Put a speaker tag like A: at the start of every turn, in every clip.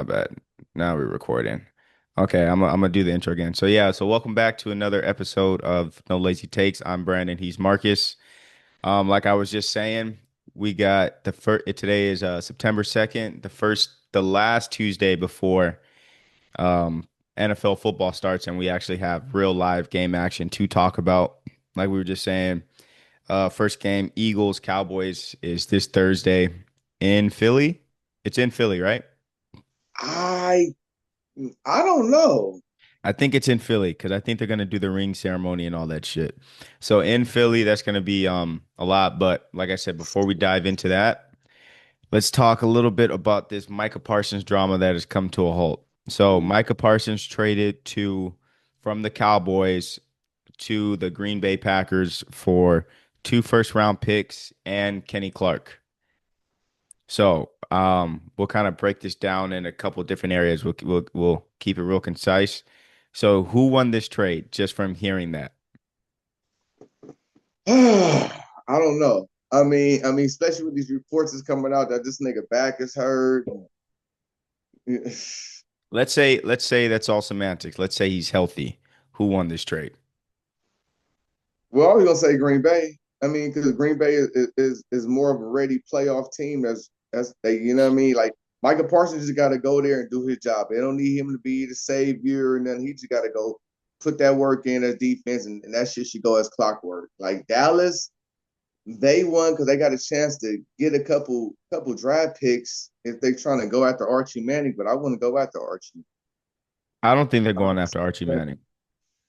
A: my bad. Now we're recording. Okay, I'm gonna do the intro again. So yeah, so welcome back to another episode of No Lazy Takes. I'm Brandon. He's Marcus. Like I was just saying, we got the first. Today is September 2nd, the last Tuesday before NFL football starts, and we actually have real live game action to talk about. Like we were just saying, first game, Eagles Cowboys is this Thursday in Philly. It's in Philly, right?
B: I I don't know.
A: I think it's in Philly because I think they're gonna do the ring ceremony and all that shit. So in Philly, that's gonna be a lot. But like I said, before we dive into that, let's talk a little bit about this Micah Parsons drama that has come to a halt. So Micah Parsons traded to from the Cowboys to the Green Bay Packers for two first round picks and Kenny Clark. So we'll kind of break this down in a couple different areas. We'll keep it real concise. So who won this trade just from hearing that?
B: I don't know. I mean, especially with these reports is coming out that this nigga back is hurt.
A: Let's say that's all semantics. Let's say he's healthy. Who won this trade?
B: Well, I was gonna say Green Bay. I mean, because Green Bay is more of a ready playoff team. That's they, you know what I mean. Like Micah Parsons just got to go there and do his job. They don't need him to be the savior, and then he just got to go put that work in as defense, and that shit should go as clockwork. Like Dallas, they won because they got a chance to get a couple draft picks if they're trying to go after Archie Manning, but I wouldn't go after Archie.
A: I don't think they're going after Archie Manning.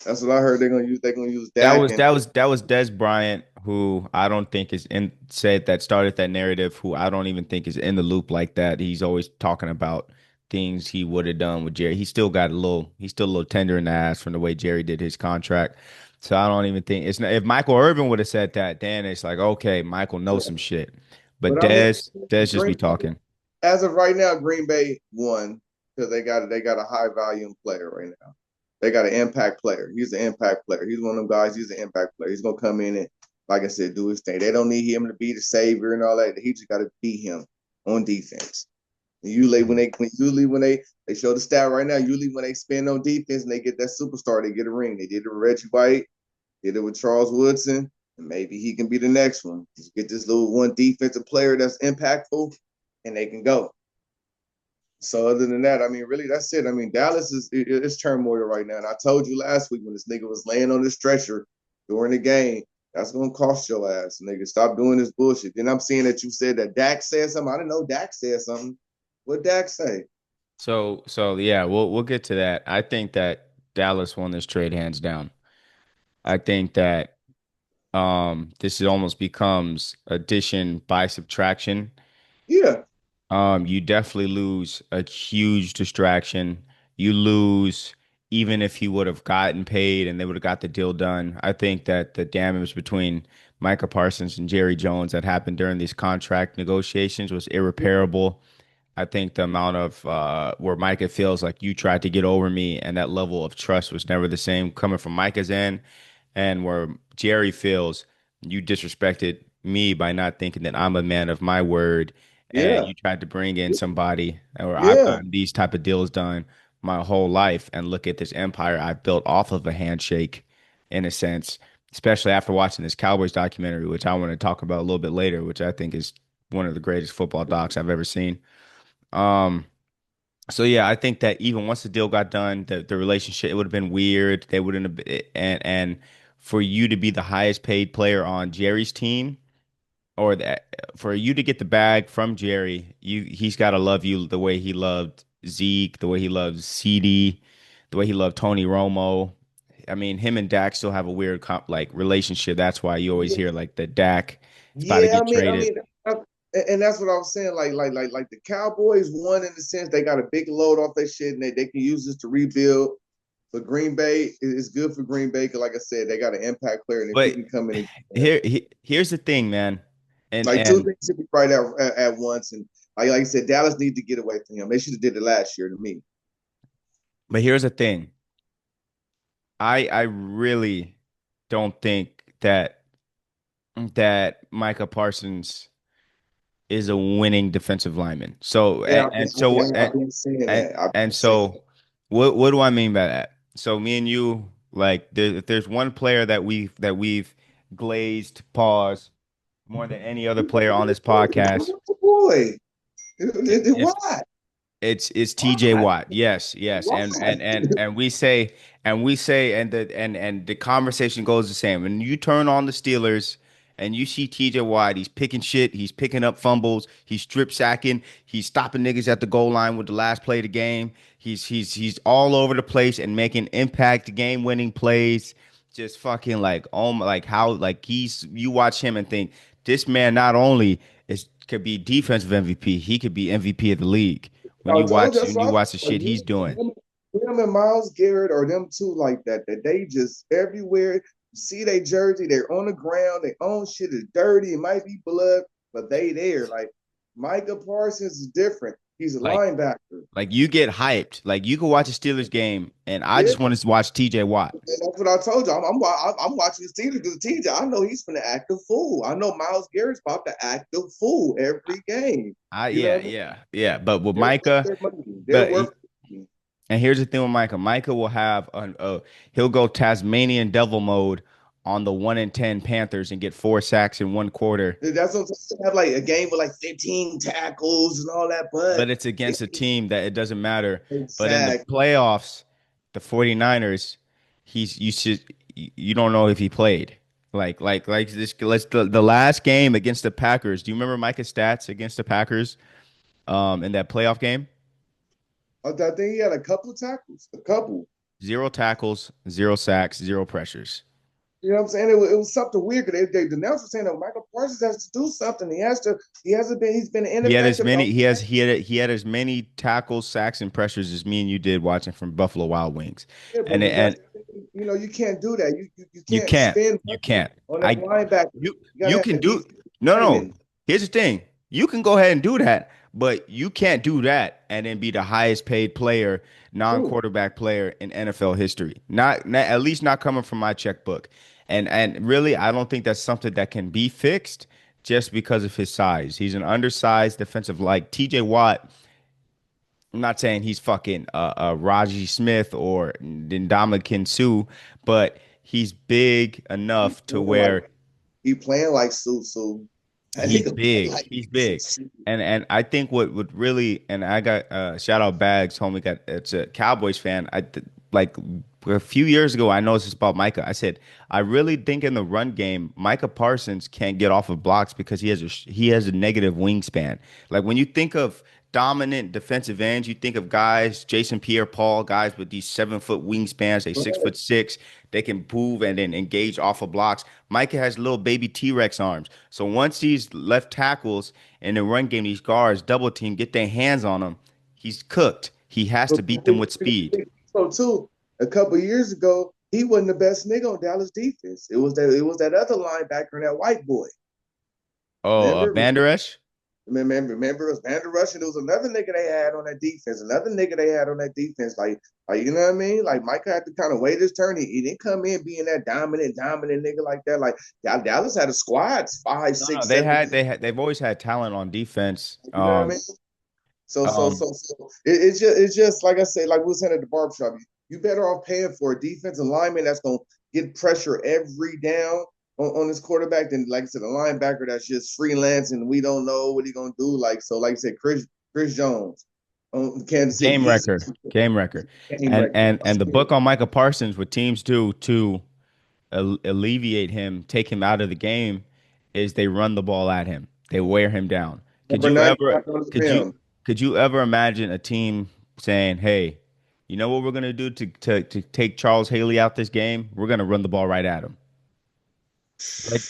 B: That's what I heard. They're gonna use
A: That
B: Dak
A: was
B: and
A: that was that was Des Bryant, who I don't think is in said that started that narrative, who I don't even think is in the loop like that. He's always talking about things he would have done with Jerry. He's still a little tender in the ass from the way Jerry did his contract. So I don't even think it's not, if Michael Irvin would have said that, then it's like, okay, Michael knows some shit. But
B: but I mean
A: Des just be
B: Green
A: talking.
B: as of right now, Green Bay won because they got a high volume player right now. They got an impact player. He's an impact player. He's one of them guys. He's an impact player. He's gonna come in and, like I said, do his thing. They don't need him to be the savior and all that. He just got to be him on defense. Usually when they show the stat right now, usually when they spend on defense and they get that superstar, they get a ring. They did it with Reggie White, did it with Charles Woodson, and maybe he can be the next one. Just get this little one defensive player that's impactful, and they can go. So other than that, I mean, really, that's it. I mean, Dallas is turmoil right now. And I told you last week when this nigga was laying on the stretcher during the game, that's gonna cost your ass, nigga. Stop doing this bullshit. Then I'm seeing that you said that Dak said something. I didn't know Dak said something. What Dak say?
A: So yeah, we'll get to that. I think that Dallas won this trade hands down. I think that this almost becomes addition by subtraction.
B: Yeah,
A: You definitely lose a huge distraction. You lose even if he would have gotten paid and they would have got the deal done. I think that the damage between Micah Parsons and Jerry Jones that happened during these contract negotiations was irreparable. I think the amount of where Micah feels like you tried to get over me and that level of trust was never the same coming from Micah's end, and where Jerry feels you disrespected me by not thinking that I'm a man of my word, and
B: yeah,
A: you tried to bring in somebody, or I've
B: yeah,
A: gotten these type of deals done my whole life, and look at this empire I've built off of a handshake, in a sense. Especially after watching this Cowboys documentary, which I want to talk about a little bit later, which I think is one of the greatest football docs I've ever seen. Um, so yeah, I think that even once the deal got done, the relationship it would have been weird. They wouldn't have been, and for you to be the highest paid player on Jerry's team, or that for you to get the bag from Jerry, he's got to love you the way he loved Zeke, the way he loves CD, the way he loved Tony Romo. I mean, him and Dak still have a weird like relationship. That's why you always hear like the Dak is about to
B: yeah.
A: get
B: I
A: traded.
B: mean, and that's what I was saying. Like the Cowboys won in the sense they got a big load off their shit, and they can use this to rebuild. But Green Bay is good for Green Bay because, like I said, they got an impact player, and if he
A: But
B: can come in and
A: here's the thing, man.
B: like two
A: And
B: things should be right at once, and like I said, Dallas need to get away from him. They should have did it last year to me.
A: but here's the thing. I really don't think that Micah Parsons is a winning defensive lineman. So
B: Yeah, I've
A: and
B: been saying
A: and,
B: that. I've
A: and
B: been saying that.
A: so what do I mean by that? So me and you, like, if there's one player that we've glazed pause more than any other player on this podcast,
B: Boy,
A: if
B: why?
A: it's TJ
B: Why?
A: Watt. Yes, yes.
B: Why?
A: And we say and the conversation goes the same. When you turn on the Steelers and you see TJ Watt, he's picking shit, he's picking up fumbles, he's strip sacking, he's stopping niggas at the goal line with the last play of the game. He's all over the place and making impact game winning plays. Just fucking like, oh my, like how, like, you watch him and think this man not only is could be defensive MVP, he could be MVP of the league when
B: I
A: you
B: told you
A: watch
B: that's
A: when you
B: what
A: watch the
B: I
A: shit he's doing.
B: him and Miles Garrett or them two like that. That they just everywhere. You see their jersey, they're on the ground, their own shit is dirty, it might be blood, but they there. Like Micah Parsons is different. He's a
A: Like
B: linebacker.
A: like you get hyped. Like you could watch a Steelers game and I
B: Yeah,
A: just want to watch TJ Watt.
B: and that's what I told you. I'm watching the Steelers because TJ. I know he's going to act a fool. I know Miles Garrett's about to act a fool every game.
A: I
B: You know
A: Yeah,
B: what I mean?
A: yeah, yeah. But with
B: They're worth
A: Micah,
B: their money. They're
A: but
B: worth.
A: and here's the thing with Micah. Micah will have he'll go Tasmanian devil mode on the 1-10 Panthers and get 4 sacks in 1 quarter.
B: That's what I'm saying. Have like a game with like 15 tackles and all that, but
A: But it's against a team that it doesn't matter. But in the
B: exactly.
A: playoffs, the 49ers, he's you don't know if he played. Like this, the last game against the Packers. Do you remember Micah's stats against the Packers in that playoff game?
B: I think he had a couple of tackles, a couple.
A: 0 tackles, 0 sacks, 0 pressures.
B: You know what I'm saying? It was something weird because the announcers saying that Michael Parsons has to do something. He has to. He hasn't been. He's been
A: He had as
B: ineffective.
A: many he had as many tackles, sacks, and pressures as me and you did watching from Buffalo Wild Wings.
B: Yeah,
A: And
B: but that's
A: and
B: you can't do that. You
A: You
B: can't
A: can't.
B: spend
A: You
B: money
A: can't.
B: on that
A: I
B: linebacker.
A: you
B: You gotta
A: you
B: have
A: can
B: a
A: do
B: decent
A: no, no.
B: lineman.
A: Here's the thing. You can go ahead and do that, but you can't do that and then be the highest paid player,
B: True.
A: non-quarterback player in NFL history. Not at least not coming from my checkbook. And really, I don't think that's something that can be fixed just because of his size. He's an undersized defensive, like TJ Watt. I'm not saying he's fucking Raji Smith or Ndamukong Suh, but he's big
B: He
A: enough to
B: playing like
A: where
B: he playing like Susu. That
A: he's
B: nigga play
A: big.
B: like
A: He's big.
B: Susu.
A: And I think what would really, and I got shout out Bags, homie, got, it's a Cowboys fan. Like a few years ago I noticed this about Micah. I said I really think in the run game Micah Parsons can't get off of blocks because he has a negative wingspan. Like when you think of dominant defensive ends, you think of guys, Jason Pierre-Paul, guys with these 7 foot wingspans, they 6'6", they can move and then engage off of blocks. Micah has little baby T-Rex arms. So once these left tackles in the run game, these guards double team, get their hands on him, he's cooked. He has to beat them with speed.
B: So too, a couple years ago, he wasn't the best nigga on Dallas defense. It was that other linebacker and that white boy.
A: Oh,
B: Remember?
A: Van Der Esch?
B: Remember, it was Vander Rush, and there was another nigga they had on that defense. Another nigga they had on that defense. Like you know what I mean? Like Micah had to kind of wait his turn. He didn't come in being that dominant nigga like that. Like Dallas had a squad, five,
A: No, no,
B: six, seven.
A: they've always had talent on defense.
B: You know what I mean? So so
A: Um,
B: so so it's just like I say, like we were saying at the barbershop. You better off paying for a defensive lineman that's gonna get pressure every down on this quarterback than, like I said, a linebacker that's just freelance and we don't know what he's gonna do. Like so, like I said, Chris Jones on Kansas City,
A: Game
B: he's
A: record, game record,
B: a game
A: and
B: record.
A: and and the book on Micah Parsons, what teams do to alleviate him, take him out of the game, is they run the ball at him. They wear him down. Could
B: Number
A: you
B: 95
A: ever
B: on
A: could you
B: him.
A: could you ever imagine a team saying, "Hey, you know what we're gonna do to take Charles Haley out this game? We're gonna run the ball right at him.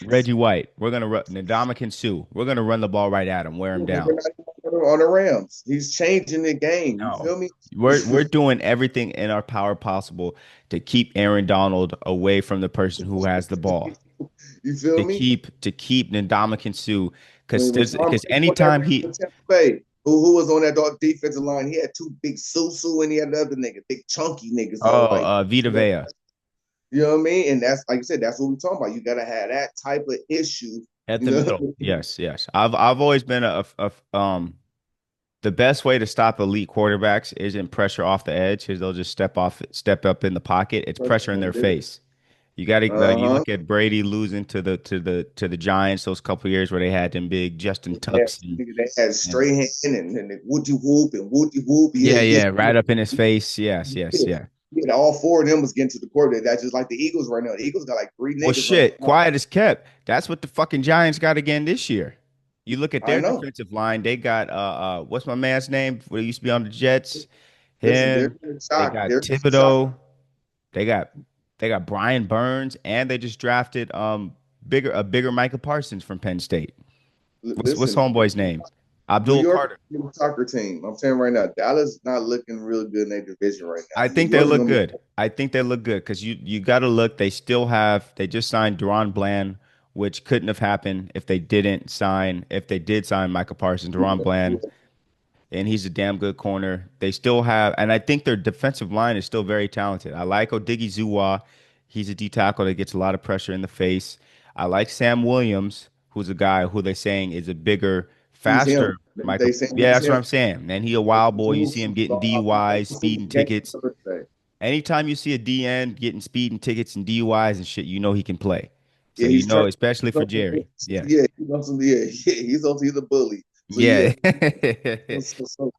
A: Reggie White, we're gonna run Ndamukong Suh. We're gonna run the ball right at him, wear him down."
B: On the Rams. He's changing the game. You
A: No.
B: feel me?
A: We're doing everything in our power possible to keep Aaron Donald away from the person who has the ball.
B: You feel
A: To
B: me?
A: keep Ndamukong Suh,
B: When Tom
A: because
B: Brady won that
A: anytime
B: ring
A: he
B: with Tampa Bay, who was on that dog defensive line, he had two big Susu and he had another nigga, big chunky niggas on like
A: Vita Vea.
B: you know what I mean? And that's like I said, that's what we're talking about. You gotta have that type of issue
A: At
B: You
A: the
B: know,
A: middle. Yes, yes. I've always been the best way to stop elite quarterbacks isn't pressure off the edge because they'll just step up in the pocket. It's pressure in their face. You got to like you
B: uh-huh.
A: look at Brady losing to the Giants those couple years where they had them big Justin Tucks
B: They had
A: and
B: straight hand and woody whoop and woody whoop. Yeah,
A: yeah,
B: yeah.
A: yeah, right up in his face. Yes, yes, yeah.
B: Yeah, all four of them was getting to the quarterback. That's just like the Eagles right now. The Eagles got like three
A: Well,
B: niggas running.
A: shit, quiet as kept. That's what the fucking Giants got again this year. You look at
B: I
A: their
B: know.
A: defensive line, they got what's my man's name? What he used to be on the Jets?
B: Listen, they're
A: Him. They
B: shocked.
A: got
B: They're shocked.
A: Thibodeau. They got they got Brian Burns, and they just drafted bigger Micah Parsons from Penn State. What's
B: Listen,
A: homeboy's name?
B: New
A: Abdul
B: York
A: Carter.
B: is a soccer team. I'm saying right now, Dallas not looking real good in their division right
A: I
B: now. New
A: think they
B: York is
A: look
B: gonna
A: good. I think they look good because you got to look. They just signed Deron Bland, which couldn't have happened if they did sign Michael Parsons. Deron
B: be.
A: Bland, and he's a damn good corner. They still have, and I think their defensive line is still very talented. I like Odighizuwa. He's a D tackle that gets a lot of pressure in the face. I like Sam Williams, who's a guy who they're saying is a bigger,
B: He's him.
A: faster Michael.
B: They saying
A: Yeah,
B: he's
A: that's what
B: him.
A: I'm saying. And he a wild boy. You see him getting DUIs, speeding tickets. Anytime you see a DN getting speeding tickets and DUIs and shit, you know he can play. So
B: Yeah,
A: you
B: he's
A: know,
B: trying.
A: especially for Jerry. Yeah.
B: Yeah, he's on some. Yeah, yeah, he's a bully. So yeah,
A: Yeah.
B: yeah,
A: So